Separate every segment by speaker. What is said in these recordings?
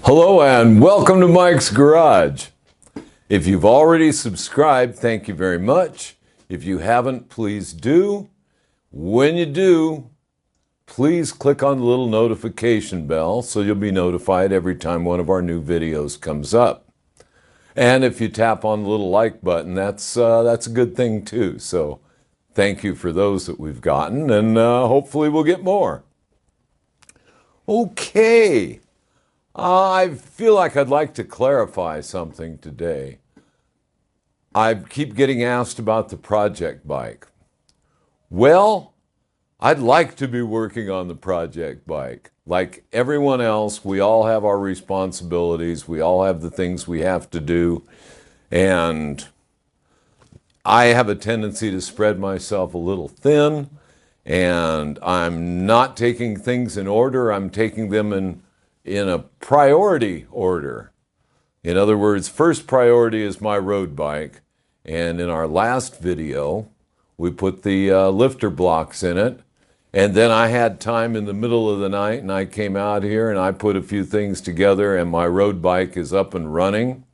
Speaker 1: Hello and welcome to Mike's Garage. If you've already subscribed, thank you very much. If you haven't, please do. When you do, please click on the little notification bell so you'll be notified every time one of our new videos comes up. And if you tap on the little like button, that's a good thing too. So thank you for those that we've gotten, and hopefully we'll get more. Okay. I feel like I'd like to clarify something today. I keep getting asked about the project bike. Well, I'd like to be working on the project bike. Like everyone else, we all have our responsibilities. We all have the things we have to do. And I have a tendency to spread myself a little thin. And I'm not taking things in order. I'm taking them in a priority order. In other words, first priority is my road bike. And in our last video, we put the lifter blocks in it. And then I had time in the middle of the night and I came out here and I put a few things together and my road bike is up and running.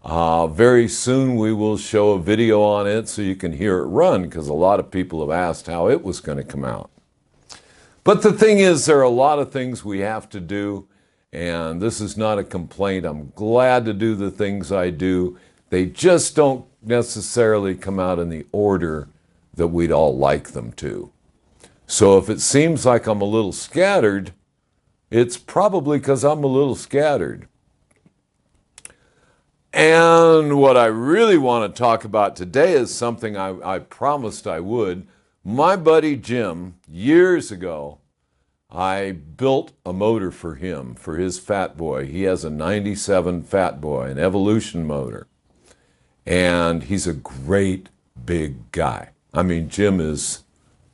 Speaker 1: Very soon we will show a video on it so you can hear it run, because a lot of people have asked how it was going to come out. But the thing is, there are a lot of things we have to do, and this is not a complaint. I'm glad to do the things I do. They just don't necessarily come out in the order that we'd all like them to. So if it seems like I'm a little scattered, it's probably because I'm a little scattered. And what I really want to talk about today is something I promised I would. My buddy Jim, years ago, I built a motor for him, for his Fat Boy. He has a 97 Fat Boy, an Evolution motor. And he's a great big guy. I mean, Jim is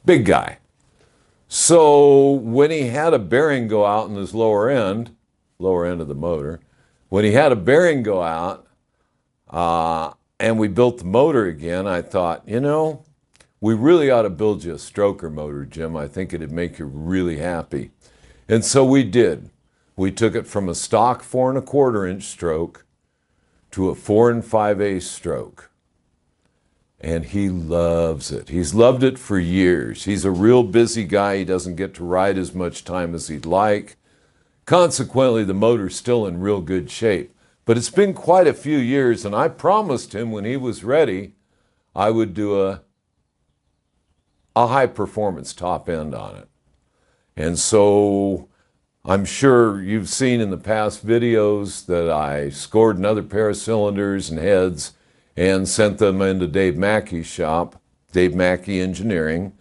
Speaker 1: big guy. So when he had a bearing go out in his lower end of the motor, when he had a bearing go out, and we built the motor again, I thought, we really ought to build you a stroker motor, Jim. I think it'd make you really happy. And so we did. We took it from a stock 4 1/4 inch stroke to a 4 5/8 stroke. And he loves it. He's loved it for years. He's a real busy guy. He doesn't get to ride as much time as he'd like. Consequently, the motor's still in real good shape. But it's been quite a few years, and I promised him when he was ready, I would do a high-performance top end on it. And so I'm sure you've seen in the past videos that I scored another pair of cylinders and heads and sent them into Dave Mackey's shop, Dave Mackey Engineering,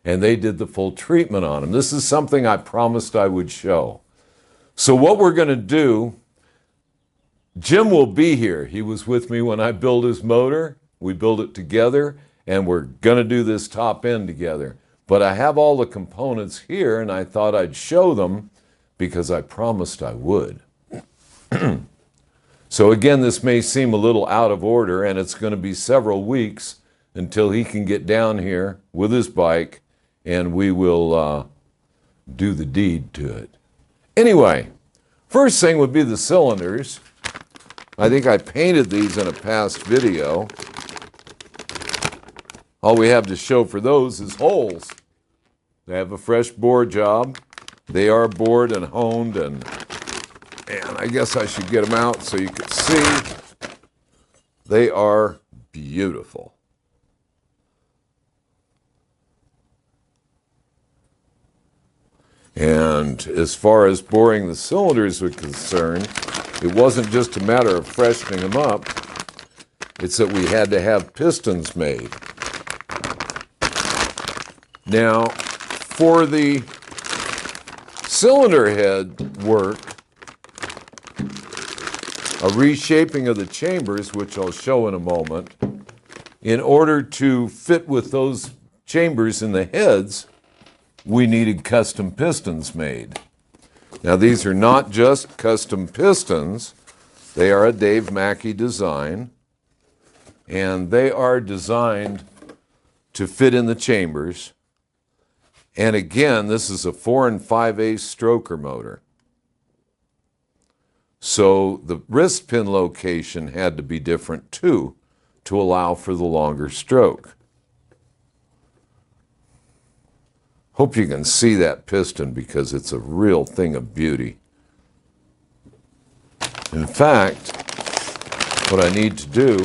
Speaker 1: and they did the full treatment on them. This is something I promised I would show. So what we're going to do, Jim will be here. He was with me when I built his motor. We built it together, and we're going to do this top end together. But I have all the components here, and I thought I'd show them because I promised I would. So again, this may seem a little out of order, and it's going to be several weeks until he can get down here with his bike, and we will do the deed to it. Anyway, first thing would be the cylinders. I think I painted these in a past video. All we have to show for those is holes. They have a fresh bore job. They are bored and honed, and I guess I should get them out so you can see. They are beautiful. And as far as boring the cylinders are concerned, it wasn't just a matter of freshening them up. It's that we had to have pistons made. Now, for the cylinder head work, a reshaping of the chambers, which I'll show in a moment, in order to fit with those chambers in the heads, we needed custom pistons made. Now, these are not just custom pistons. They are a Dave Mackey design, and they are designed to fit in the chambers. And again, this is a 4 5/8 stroker motor. So the wrist pin location had to be different too to allow for the longer stroke. Hope you can see that piston because it's a real thing of beauty. In fact, what I need to do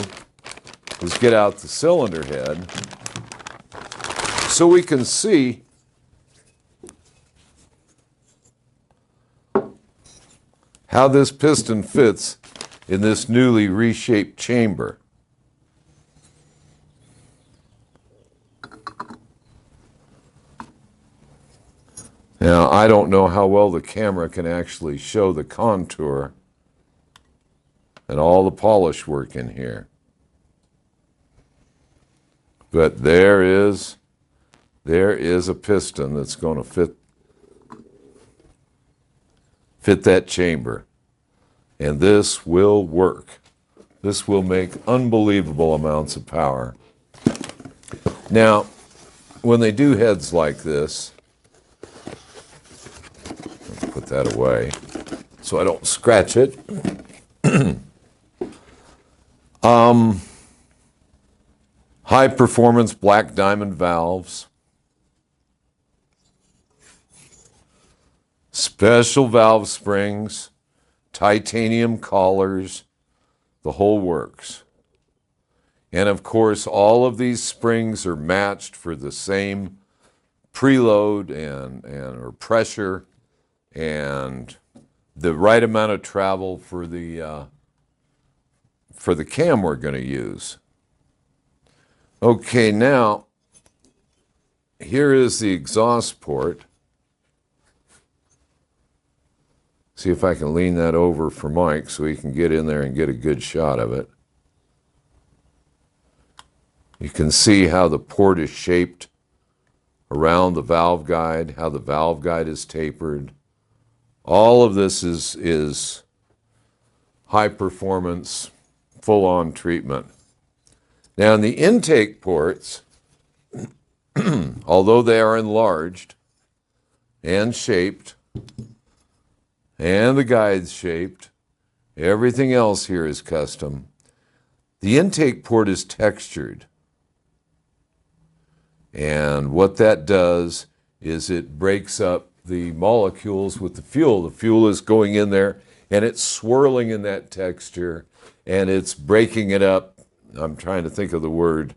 Speaker 1: is get out the cylinder head so we can see how this piston fits in this newly reshaped chamber. Now, I don't know how well the camera can actually show the contour and all the polish work in here. But there is a piston that's going to fit that chamber. And this will work. This will make unbelievable amounts of power. Now, when they do heads like this, let's put that away so I don't scratch it. High performance black diamond valves. Special valve springs, titanium collars, the whole works. And of course, all of these springs are matched for the same preload or pressure and the right amount of travel for the cam we're going to use. Okay, now here is the exhaust port. See if I can lean that over for Mike so he can get in there and get a good shot of it. You can see how the port is shaped around the valve guide, how the valve guide is tapered. All of this is high performance, full-on treatment. Now in the intake ports, although they are enlarged and shaped, and the guide's shaped, everything else here is custom. The intake port is textured. And what that does is it breaks up the molecules with the fuel. The fuel is going in there and it's swirling in that texture and it's breaking it up. I'm trying to think of the word.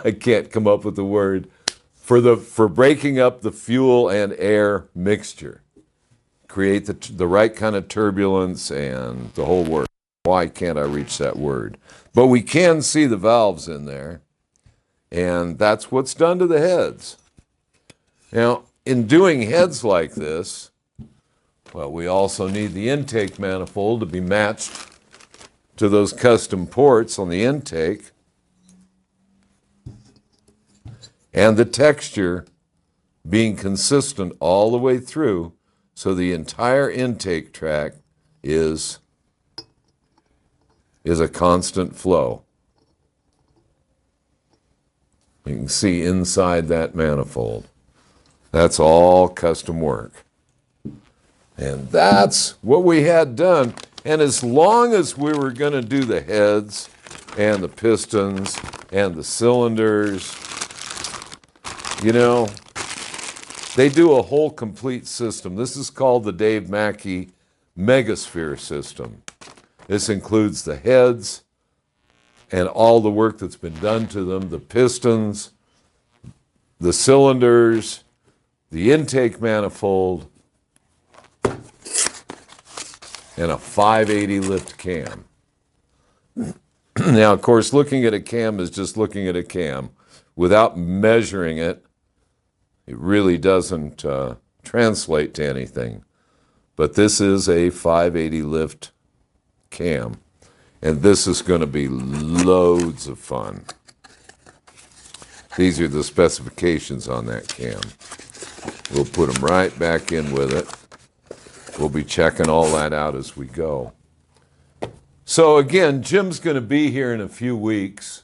Speaker 1: I can't come up with the word. For breaking up the fuel and air mixture. Create the right kind of turbulence and the whole work. Why can't I reach that word? But we can see the valves in there. And that's what's done to the heads. Now, in doing heads like this, well, we also need the intake manifold to be matched to those custom ports on the intake. And the texture being consistent all the way through, so the entire intake track is a constant flow. You can see inside that manifold. That's all custom work. And that's what we had done. And as long as we were going to do the heads and the pistons and the cylinders, you know, they do a whole complete system. This is called the Dave Mackey Megasphere system. This includes the heads and all the work that's been done to them, the pistons, the cylinders, the intake manifold, and a 580 lift cam. Now, of course, looking at a cam is just looking at a cam. Without measuring it, it really doesn't translate to anything. But this is a 580 lift cam. And this is going to be loads of fun. These are the specifications on that cam. We'll put them right back in with it. We'll be checking all that out as we go. So again, Jim's going to be here in a few weeks.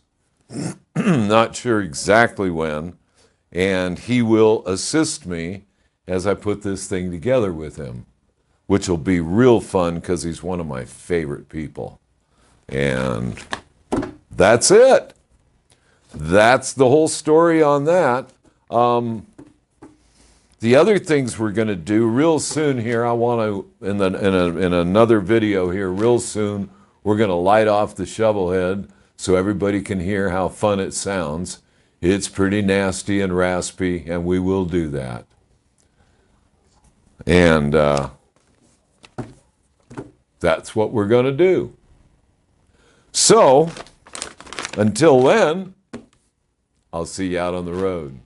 Speaker 1: Not sure exactly when. And he will assist me as I put this thing together with him. which will be real fun because he's one of my favorite people. And that's it. That's the whole story on that. The other things we're going to do real soon here, I want to, in another video here real soon, we're going to light off the shovel head so everybody can hear how fun it sounds. It's pretty nasty and raspy, and we will do that. And that's what we're going to do. So, until then, I'll see you out on the road.